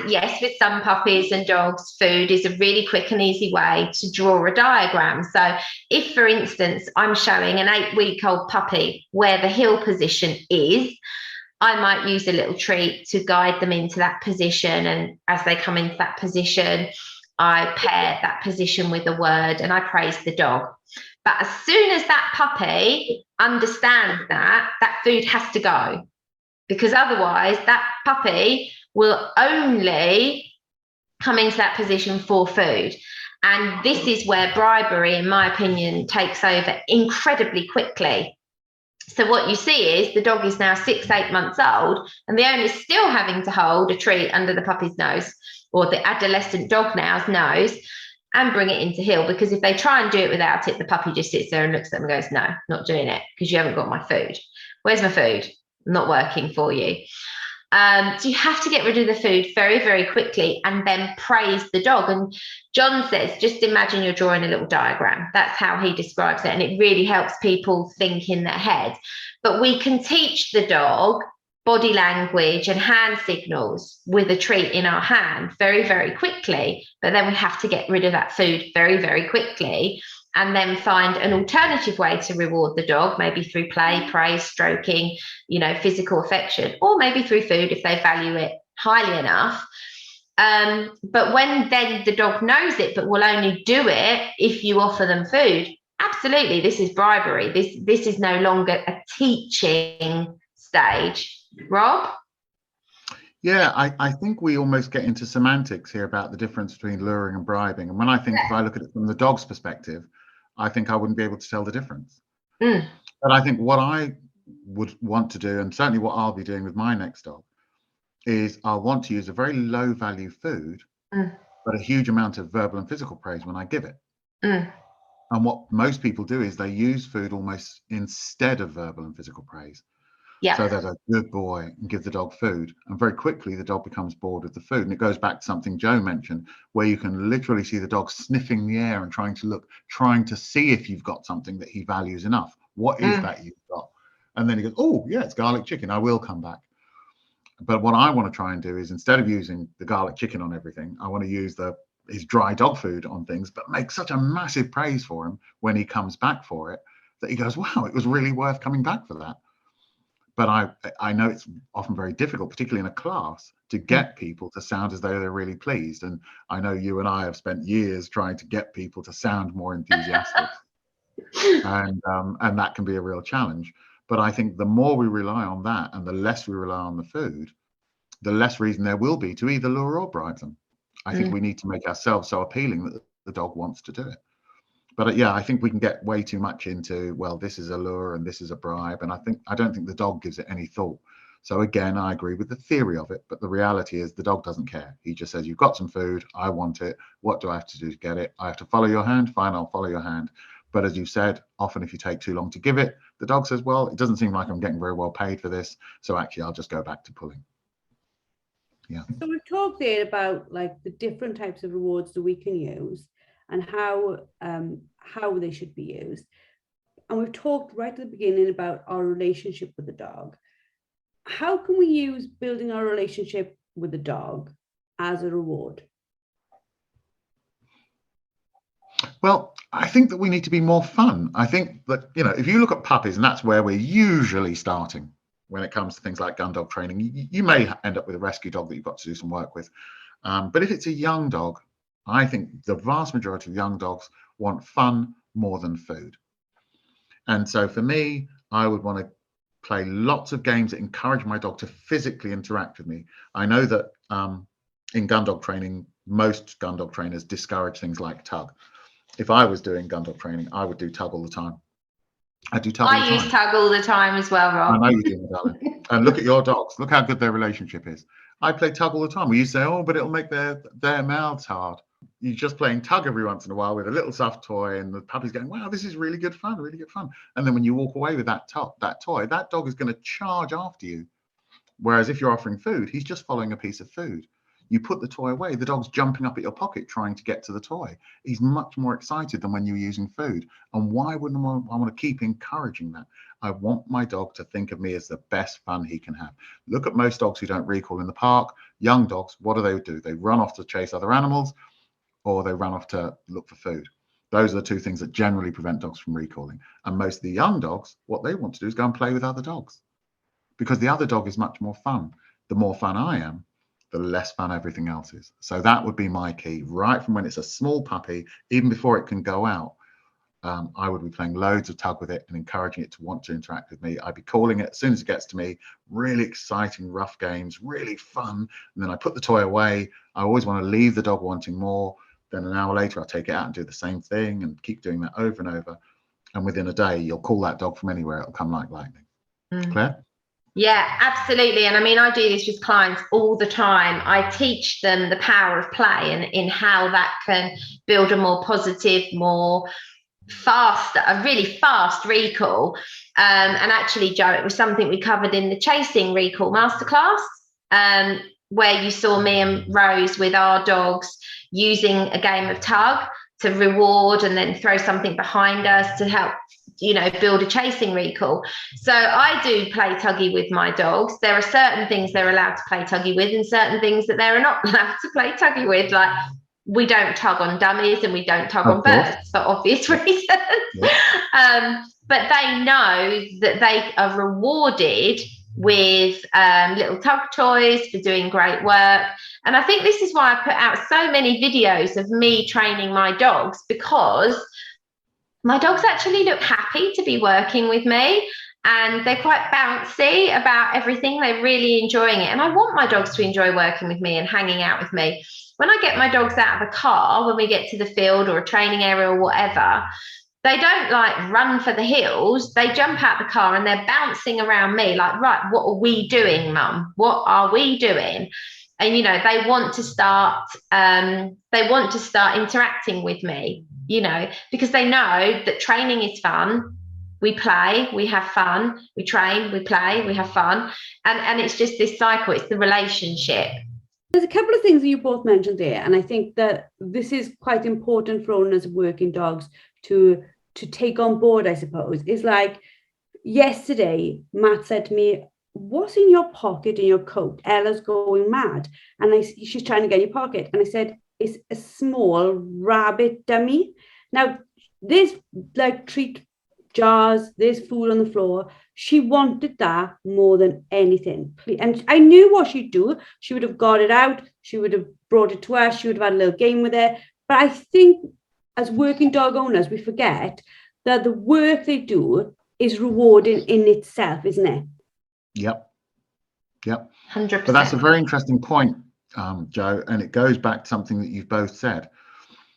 yes, with some puppies and dogs, food is a really quick and easy way to draw a diagram. So if, for instance, I'm showing an 8-week-old puppy where the heel position is, I might use a little treat to guide them into that position. And as they come into that position, I pair that position with a word and I praise the dog. But as soon as that puppy understands that food has to go, because otherwise that puppy will only come into that position for food. And this is where bribery, in my opinion, takes over incredibly quickly. So what you see is the dog is now 6-8 months old, and the owner's still having to hold a treat under the puppy's nose, or the adolescent dog now's nose, and bring it into heel. Because if they try and do it without it, the puppy just sits there and looks at them and goes, no, not doing it, because you haven't got my food. Where's my food? Not working for you. So you have to get rid of the food very, very quickly and then praise the dog. And John says, just imagine you're drawing a little diagram. That's how he describes it. And it really helps people think in their head. But we can teach the dog body language and hand signals with a treat in our hand very, very quickly. But then we have to get rid of that food very, very quickly, and then find an alternative way to reward the dog, maybe through play, praise, stroking, physical affection, or maybe through food if they value it highly enough. But when then the dog knows it, but will only do it if you offer them food, absolutely, this is bribery. This is no longer a teaching stage. Rob? Yeah, I think we almost get into semantics here about the difference between luring and bribing. And when I think, if I look at it from the dog's perspective, I think I wouldn't be able to tell the difference. But I think what I would want to do, and certainly what I'll be doing with my next dog, is I'll want to use a very low value food, but a huge amount of verbal and physical praise when I give it. And what most people do is they use food almost instead of verbal and physical praise. So they're a good boy and give the dog food, and very quickly the dog becomes bored with the food. And it goes back to something Joe mentioned, where you can literally see the dog sniffing the air and trying to see if you've got something that he values enough. What is that you've got? And then he goes, oh yeah, it's garlic chicken, I will come back. But what I want to try and do is, instead of using the garlic chicken on everything, I want to use his dry dog food on things, but make such a massive praise for him when he comes back for it that he goes, wow, it was really worth coming back for that. But I know it's often very difficult, particularly in a class, to get people to sound as though they're really pleased. And I know you and I have spent years trying to get people to sound more enthusiastic. And that can be a real challenge. But I think the more we rely on that and the less we rely on the food, the less reason there will be to either lure or bribe them. I think we need to make ourselves so appealing that the dog wants to do it. But yeah, I think we can get way too much into, well, this is a lure and this is a bribe. And I don't think the dog gives it any thought. So again, I agree with the theory of it, but the reality is the dog doesn't care. He just says, you've got some food, I want it. What do I have to do to get it? I have to follow your hand. Fine, I'll follow your hand. But as you said, often if you take too long to give it, the dog says, well, it doesn't seem like I'm getting very well paid for this. So actually, I'll just go back to pulling. Yeah. So we've talked there about like the different types of rewards that we can use and how they should be used. And we've talked right at the beginning about our relationship with the dog. How can we use building our relationship with the dog as a reward? Well, I think that we need to be more fun. I think that, if you look at puppies, and that's where we're usually starting when it comes to things like gun dog training, you may end up with a rescue dog that you've got to do some work with. But if it's a young dog, I think the vast majority of young dogs want fun more than food. And so for me, I would want to play lots of games that encourage my dog to physically interact with me. I know that in gun dog training, most gun dog trainers discourage things like tug. If I was doing gun dog training, I would do tug all the time. I do tug all the time. I use tug all the time as well, Rob. I know you do, darling. And look at your dogs. Look how good their relationship is. I play tug all the time. We used to say, oh, but it'll make their mouths hard. You're just playing tug every once in a while with a little soft toy, and the puppy's going, wow, this is really good fun, really good fun. And then when you walk away with that toy, that dog is going to charge after you. Whereas if you're offering food, he's just following a piece of food. You put the toy away, the dog's jumping up at your pocket trying to get to the toy. He's much more excited than when you're using food. And why wouldn't I want to keep encouraging that? I want my dog to think of me as the best fun he can have. Look at most dogs who don't recall in the park. Young dogs, what do? They run off to chase other animals, or they run off to look for food. Those are the two things that generally prevent dogs from recalling. And most of the young dogs, what they want to do is go and play with other dogs, because the other dog is much more fun. The more fun I am, the less fun everything else is. So that would be my key. Right from when it's a small puppy, even before it can go out, I would be playing loads of tug with it and encouraging it to want to interact with me. I'd be calling it as soon as it gets to me, really exciting, rough games, really fun. And then I put the toy away. I always want to leave the dog wanting more. Then an hour later, I'll take it out and do the same thing and keep doing that over and over. And within a day, you'll call that dog from anywhere. It'll come like lightning. Claire? Yeah, absolutely. And I mean, I do this with clients all the time. I teach them the power of play and in how that can build a more positive, more fast, a really fast recall. And actually, Joe, it was something we covered in the chasing recall masterclass, where you saw me and Rose with our dogs using a game of tug to reward and then throw something behind us to help, build a chasing recall. So I do play tuggy with my dogs. There are certain things they're allowed to play tuggy with and certain things that they're not allowed to play tuggy with. Like, we don't tug on dummies and we don't tug on birds for obvious reasons. Yeah. But they know that they are rewarded with little tug toys for doing great work. And I think this is why I put out so many videos of me training my dogs, because my dogs actually look happy to be working with me, and they're quite bouncy about everything. They're really enjoying it. And I want my dogs to enjoy working with me and hanging out with me. When I get my dogs out of the car, when we get to the field or a training area or whatever, they don't like run for the hills. They jump out the car and they're bouncing around me like, right, what are we doing, Mum? What are we doing? And, they want to start interacting with me, because they know that training is fun. We play, we have fun, we train, we play, we have fun. And it's just this cycle, it's the relationship. There's a couple of things that you both mentioned there, and I think that this is quite important for owners of working dogs to take on board, I suppose. Is like, yesterday, Matt said to me, what's in your pocket in your coat? Ella's going mad. And she's trying to get your pocket. And I said, it's a small rabbit dummy. Now, there's like treat jars, there's food on the floor. She wanted that more than anything. And I knew what she'd do. She would have got it out. She would have brought it to us. She would have had a little game with it. But I think as working dog owners, we forget that the work they do is rewarding in itself, isn't it? Yep. 100%. But that's a very interesting point, Joe, and it goes back to something that you've both said.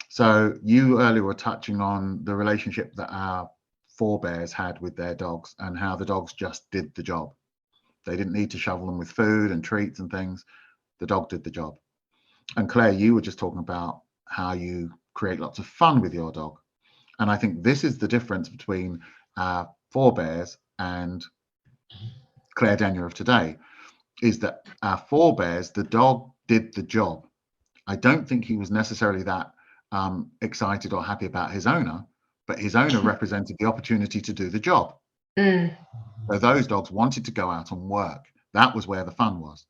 So you earlier were touching on the relationship that our forebears had with their dogs and how the dogs just did the job. They didn't need to shovel them with food and treats and things. The dog did the job. And Claire, you were just talking about how you create lots of fun with your dog. And I think this is the difference between our forebears and Claire Denyer of today, is that our forebears, the dog did the job. I don't think he was necessarily that excited or happy about his owner, but his owner represented the opportunity to do the job. So those dogs wanted to go out and work. That was where the fun was.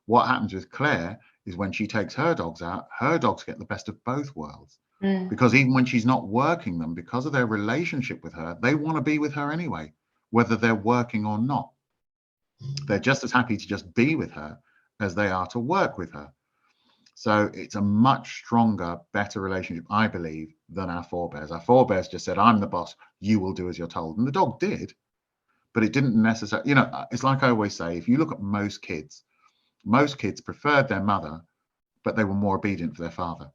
What happens with Claire is when she takes her dogs out, her dogs get the best of both worlds. Because even when she's not working them, because of their relationship with her, they want to be with her anyway, whether they're working or not. They're just as happy to just be with her as they are to work with her. So it's a much stronger, better relationship, I believe, than our forebears. Our forebears just said, I'm the boss, you will do as you're told. And the dog did, but it didn't necessarily, it's like I always say, if you look at most kids preferred their mother, but they were more obedient to their father.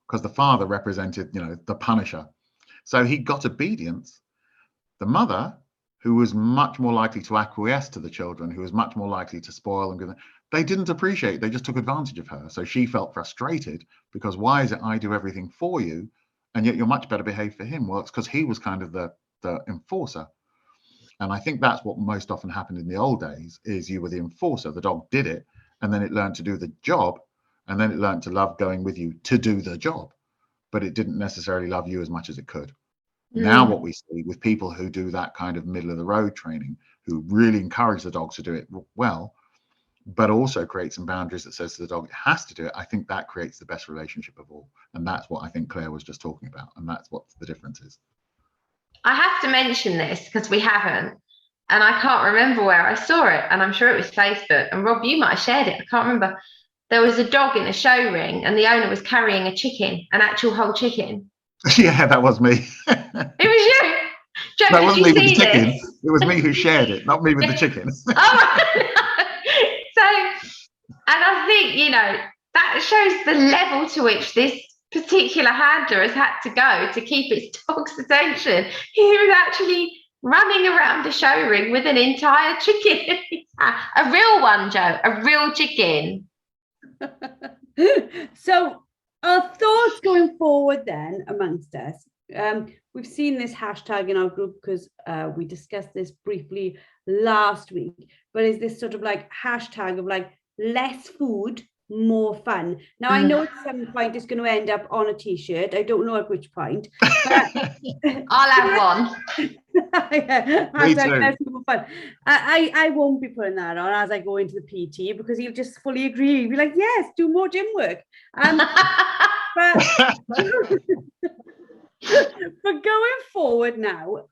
Because the father represented, the punisher. So he got obedience. The mother, who was much more likely to acquiesce to the children, who was much more likely to spoil and give them, they didn't appreciate, they just took advantage of her. So she felt frustrated because why is it I do everything for you and yet you're much better behaved for him? Well, it's because he was kind of the enforcer. And I think that's what most often happened in the old days, is you were the enforcer. The dog did it, and then it learned to do the job, and then it learned to love going with you to do the job, but it didn't necessarily love you as much as it could. Now what we see with people who do that kind of middle of the road training, who really encourage the dogs to do it well, but also create some boundaries that says to the dog it has to do it, I think that creates the best relationship of all. And that's what I think Claire was just talking about, and that's what the difference is. I have to mention this because we haven't, and I can't remember where I saw it, and I'm sure it was Facebook, and Rob, you might have shared it, I can't remember. There was a dog in a show ring and the owner was carrying a chicken, an actual whole chicken. Yeah, that was me. It was you. Joe, that wasn't me with the chicken. This? It was me who shared it, not me with the chicken. Oh, so, and I think, that shows the level to which this particular handler has had to go to keep its dog's attention. He was actually running around the show ring with an entire chicken. A real one, Joe, a real chicken. So our thoughts going forward then amongst us, we've seen this hashtag in our group because we discussed this briefly last week, but is this sort of like hashtag of like less food, more fun. Now I know at some point it's going to end up on a t-shirt. I don't know at which point, but I'll have one. Me too. More fun. I won't be putting that on as I go into the PT because he'll just fully agree. He'll be like, yes, do more gym work. But going forward now,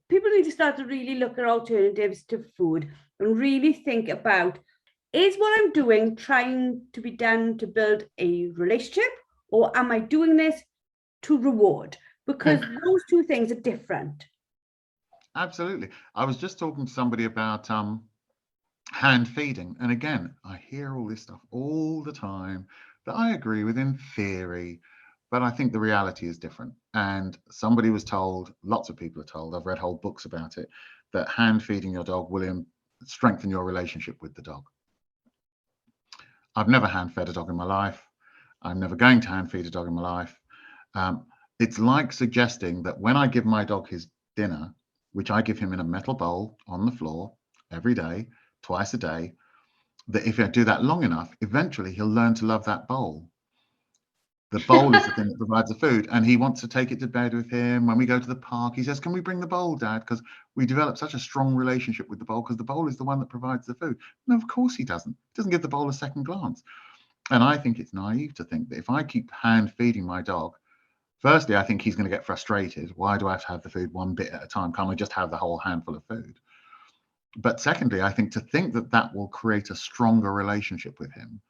people need to start to really look at alternatives to food and really think about, is what I'm doing trying to be done to build a relationship, or am I doing this to reward? Because those two things are different. Absolutely. I was just talking to somebody about hand feeding. And again, I hear all this stuff all the time that I agree with in theory, but I think the reality is different. And somebody was told, lots of people are told, I've read whole books about it, that hand feeding your dog will strengthen your relationship with the dog. I've never hand fed a dog in my life. I'm never going to hand feed a dog in my life. It's like suggesting that when I give my dog his dinner, which I give him in a metal bowl on the floor every day, twice a day, that if I do that long enough, eventually he'll learn to love that bowl. The bowl is the thing that provides the food, and he wants to take it to bed with him. When we go to the park, he says, "Can we bring the bowl, Dad?" Because we develop such a strong relationship with the bowl, because the bowl is the one that provides the food. No, of course he doesn't. He doesn't give the bowl a second glance. And I think it's naive to think that if I keep hand feeding my dog, firstly, I think he's going to get frustrated. Why do I have to have the food one bit at a time? Can't I just have the whole handful of food? But secondly, I think to think that that will create a stronger relationship with him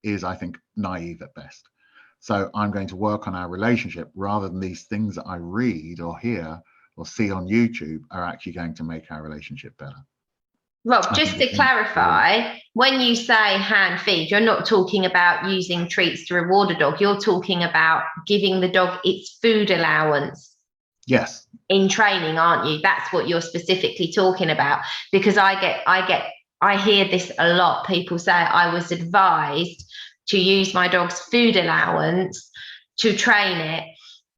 is, I think, naive at best. So I'm going to work on our relationship rather than these things that I read or hear or see on YouTube are actually going to make our relationship better. Rob, just to clarify, when you say hand feed, you're not talking about using treats to reward a dog. You're talking about giving the dog its food allowance. Yes. In training, aren't you? That's what you're specifically talking about. Because I hear this a lot. People say, I was advised to use my dog's food allowance to train it.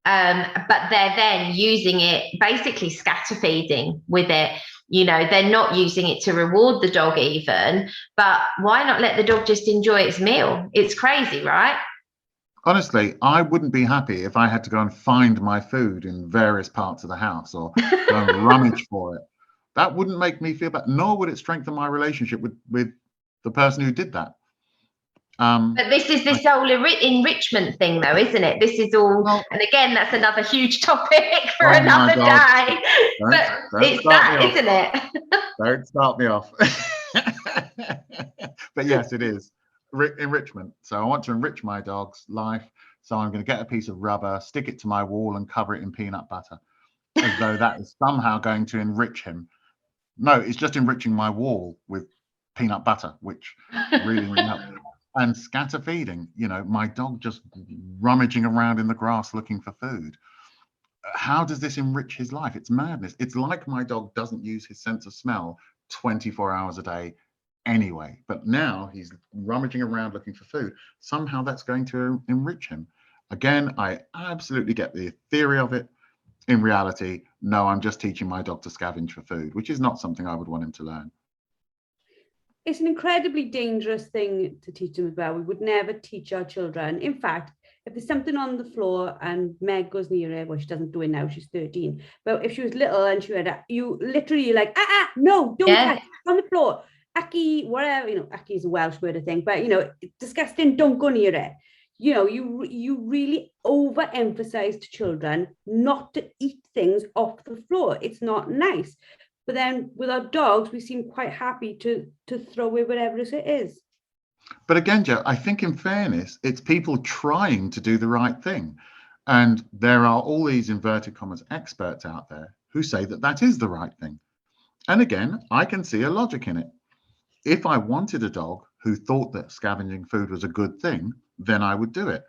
But they're then using it, basically scatter feeding with it. You know, they're not using it to reward the dog even, but why not let the dog just enjoy its meal? It's crazy, right? Honestly, I wouldn't be happy if I had to go and find my food in various parts of the house or go and rummage for it. That wouldn't make me feel bad, nor would it strengthen my relationship with the person who did that. But this is this whole enrichment thing, though, isn't it? This is all, and again, that's another huge topic for another day. But it's that, isn't it? Don't start me off. But yes, it is enrichment. So I want to enrich my dog's life. So I'm going to get a piece of rubber, stick it to my wall, and cover it in peanut butter, as though that is somehow going to enrich him. No, it's just enriching my wall with peanut butter, which really, really helps. And scatter feeding, you know, my dog just rummaging around in the grass looking for food. How does this enrich his life? It's madness. It's like my dog doesn't use his sense of smell 24 hours a day anyway, but now he's rummaging around looking for food. Somehow that's going to enrich him. Again, I absolutely get the theory of it. In reality, no, I'm just teaching my dog to scavenge for food, which is not something I would want him to learn. It's an incredibly dangerous thing to teach them as well. We would never teach our children. In fact, if there's something on the floor and Meg goes near it, well, she doesn't do it now, she's 13. But if she was little and she had, you literally like, no, don't touch on the floor. Aki, whatever, you know, Aki is a Welsh word, I think, but, you know, disgusting, don't go near it. You know, you really overemphasize to children not to eat things off the floor. It's not nice. But then with our dogs, we seem quite happy to throw away whatever it is. But again, Joe, I think in fairness, it's people trying to do the right thing. And there are all these inverted commas experts out there who say that that is the right thing. And again, I can see a logic in it. If I wanted a dog who thought that scavenging food was a good thing, then I would do it.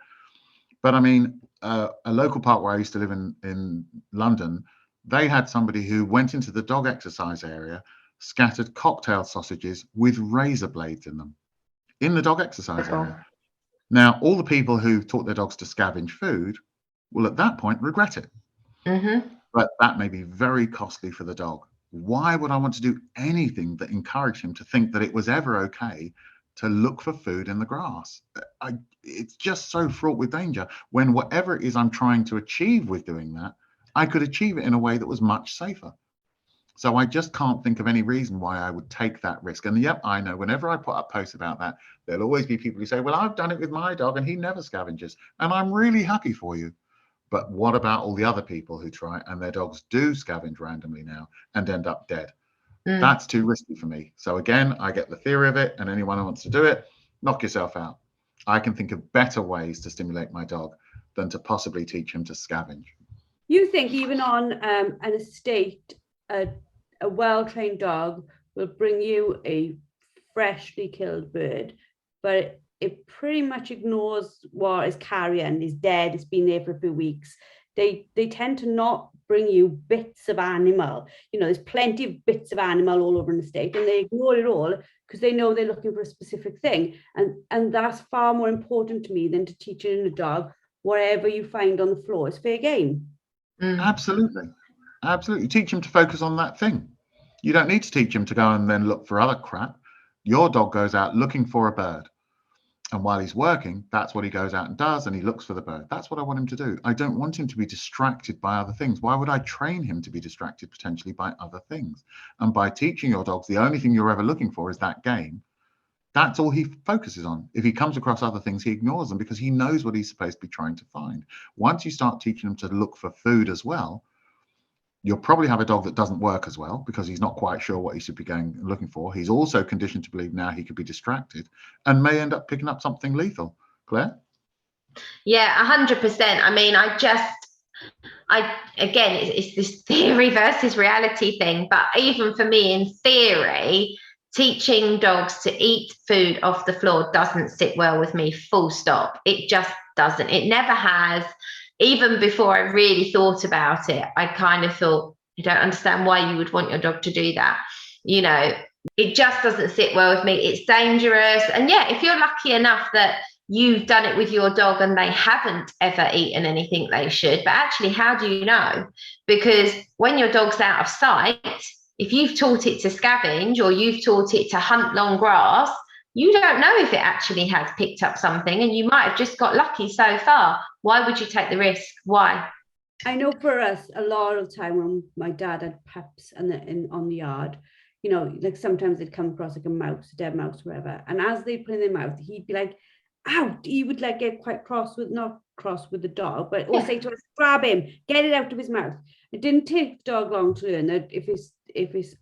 But I mean, a local park where I used to live in London, they had somebody who went into the dog exercise area, scattered cocktail sausages with razor blades in them in the dog exercise area. Now, all the people who taught their dogs to scavenge food will at that point regret it. Mm-hmm. But that may be very costly for the dog. Why would I want to do anything that encouraged him to think that it was ever okay to look for food in the grass? It's just so fraught with danger when whatever it is I'm trying to achieve with doing that, I could achieve it in a way that was much safer. So I just can't think of any reason why I would take that risk. And yep, I know whenever I put up posts about that, there'll always be people who say, well, I've done it with my dog and he never scavenges. And I'm really happy for you. But what about all the other people who try and their dogs do scavenge randomly now and end up dead? That's too risky for me. So again, I get the theory of it, and anyone who wants to do it, knock yourself out. I can think of better ways to stimulate my dog than to possibly teach him to scavenge. You think even on an estate, a well-trained dog will bring you a freshly killed bird, but it pretty much ignores what is carrion, is dead, it's been there for a few weeks. They tend to not bring you bits of animal. You know, there's plenty of bits of animal all over an estate, and they ignore it all because they know they're looking for a specific thing. And that's far more important to me than to teaching a dog whatever you find on the floor is fair game. Absolutely. Absolutely. Teach him to focus on that thing. You don't need to teach him to go and then look for other crap. Your dog goes out looking for a bird. And while he's working, that's what he goes out and does, and he looks for the bird. That's what I want him to do. I don't want him to be distracted by other things. Why would I train him to be distracted potentially by other things? And by teaching your dogs, the only thing you're ever looking for is that game. That's all he focuses on. If he comes across other things, he ignores them because he knows what he's supposed to be trying to find. Once you start teaching him to look for food as well, you'll probably have a dog that doesn't work as well because he's not quite sure what he should be going and looking for. He's also conditioned to believe now he could be distracted and may end up picking up something lethal. Claire? Yeah, 100%. I mean, again, it's this theory versus reality thing. But even for me, in theory, teaching dogs to eat food off the floor doesn't sit well with me, full stop. It just doesn't. It never has. Even before I really thought about it, I kind of thought, I don't understand why you would want your dog to do that. You know, it just doesn't sit well with me. It's dangerous. And yeah, if you're lucky enough that you've done it with your dog and they haven't ever eaten anything they should, but actually, how do you know? Because when your dog's out of sight, if you've taught it to scavenge or you've taught it to hunt long grass, you don't know if it actually has picked up something, and you might have just got lucky so far. Why would you take the risk? Why? I know for us, a lot of the time when my dad had pups on the yard, you know, like sometimes they'd come across like a mouse, a dead mouse, whatever. And as they put in their mouth, he'd be like, ow, he would like get quite not cross with the dog, but or say to us, grab him, get it out of his mouth. It didn't take the dog long to learn that if it's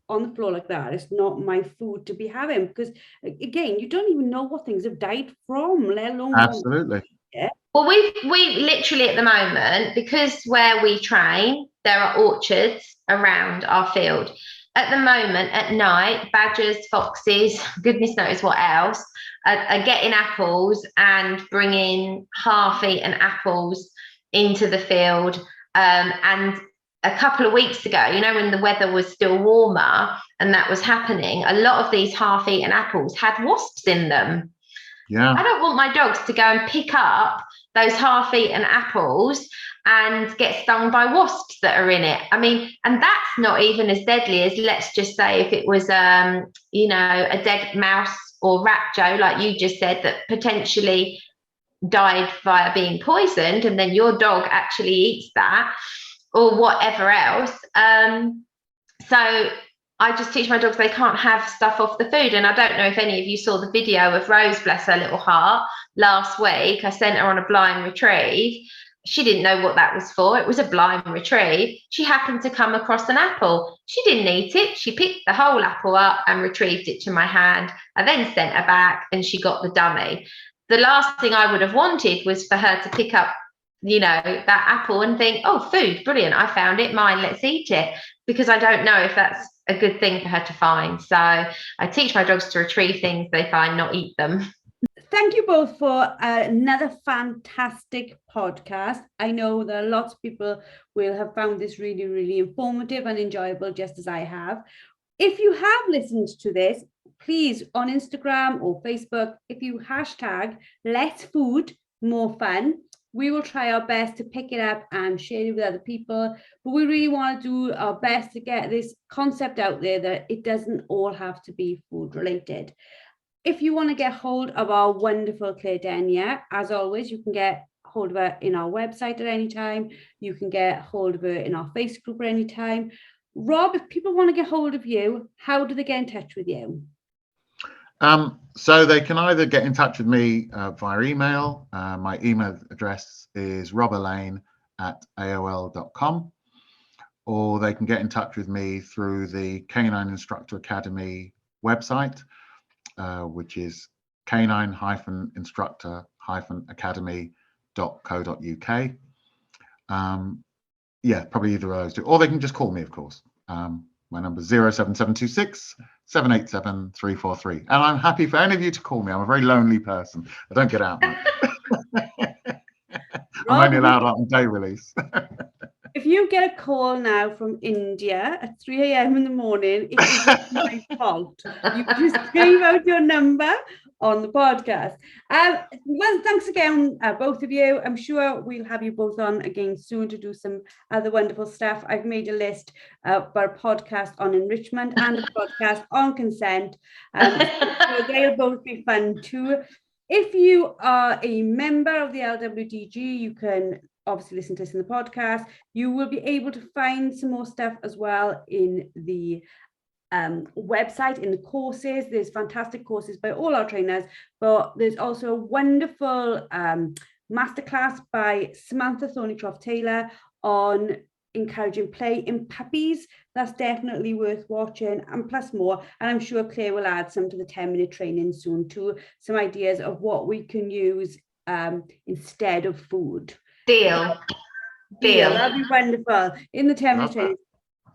on the floor like that, it's not my food to be having, because again, you don't even know what things have died from, let alone. Absolutely. Yeah. Well, we literally at the moment, because where we train, there are orchards around our field. At the moment, at night, badgers, foxes, goodness knows what else, are getting apples and bringing half-eaten apples into the field. And a couple of weeks ago, you know, when the weather was still warmer and that was happening, a lot of these half-eaten apples had wasps in them. Yeah. I don't want my dogs to go and pick up those half-eaten apples and get stung by wasps that are in it. I mean, and that's not even as deadly as, let's just say, if it was, you know, a dead mouse or rat, Joe, like you just said, that potentially died via being poisoned, and then your dog actually eats that or whatever else. So I just teach my dogs they can't have stuff off the food. And I don't know if any of you saw the video of Rose, bless her little heart, last week. I sent her on a blind retrieve. She didn't know what that was for. It was a blind retrieve. She happened to come across an apple. She didn't eat it. She picked the whole apple up and retrieved it to my hand. I then sent her back and she got the dummy. The last thing I would have wanted was for her to pick up, you know, that apple and think, oh, food, brilliant, I found it, mine, let's eat it. Because I don't know if that's a good thing for her to find. So I teach my dogs to retrieve things they find, not eat them. Thank you both for another fantastic podcast. I know that lots of people will have found this really, really informative and enjoyable, just as I have. If you have listened to this, please, on Instagram or Facebook, if you hashtag Let's Food More Fun, we will try our best to pick it up and share it with other people. But we really want to do our best to get this concept out there that it doesn't all have to be food related. If you want to get hold of our wonderful Claire Denia, as always, you can get hold of her in our website at any time. You can get hold of her in our Facebook group at any time. Rob, if people want to get hold of you, how do they get in touch with you? So they can either get in touch with me via email. My email address is robalane@aol.com, or they can get in touch with me through the Canine Instructor Academy website, which is canine-instructor-academy.co.uk. Yeah, probably either of those two, or they can just call me, of course. My number is 07726 787 343. And I'm happy for any of you to call me. I'm a very lonely person. I don't get out much. I'm only allowed out on day release. If you get a call now from India at 3 a.m. in the morning, it is my fault. You just gave out your number on the podcast. Well, thanks again, both of you. I'm sure we'll have you both on again soon to do some other wonderful stuff. I've made a list for a podcast on enrichment and a podcast on consent. So they'll both be fun too. If you are a member of the LWDG, you can obviously listen to this in the podcast. You will be able to find some more stuff as well in the website, in the courses. There's fantastic courses by all our trainers, but there's also a wonderful masterclass by Samantha Thornycroft-Taylor on encouraging play in puppies. That's definitely worth watching, and plus more. And I'm sure Claire will add some to the 10-minute training soon too, some ideas of what we can use instead of food. Deal. That'd be wonderful in the 10-minute Love that. training.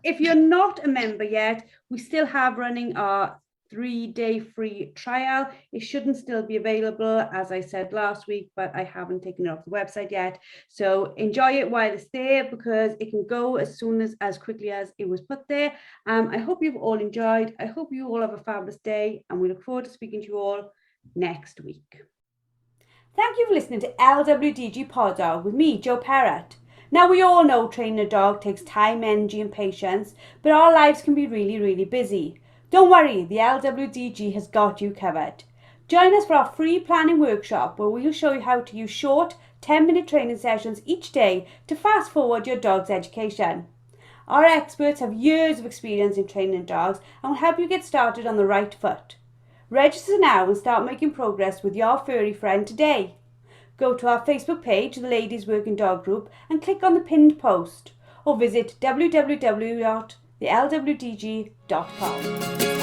If you're not a member yet, we still have running our 3-day free trial. It shouldn't still be available, as I said last week, but I haven't taken it off the website yet. So enjoy it while it's there, because it can go as quickly as it was put there. I hope you've all enjoyed. I hope you all have a fabulous day, and we look forward to speaking to you all next week. Thank you for listening to LWDG Pod Dog with me, Jo Parrott. Now, we all know training a dog takes time, energy and patience, but our lives can be really, really busy. Don't worry, the LWDG has got you covered. Join us for our free planning workshop, where we'll show you how to use short 10-minute training sessions each day to fast forward your dog's education. Our experts have years of experience in training dogs and will help you get started on the right foot. Register now and start making progress with your furry friend today. Go to our Facebook page, the Ladies Working Dog Group, and click on the pinned post, or visit www.thelwdg.com.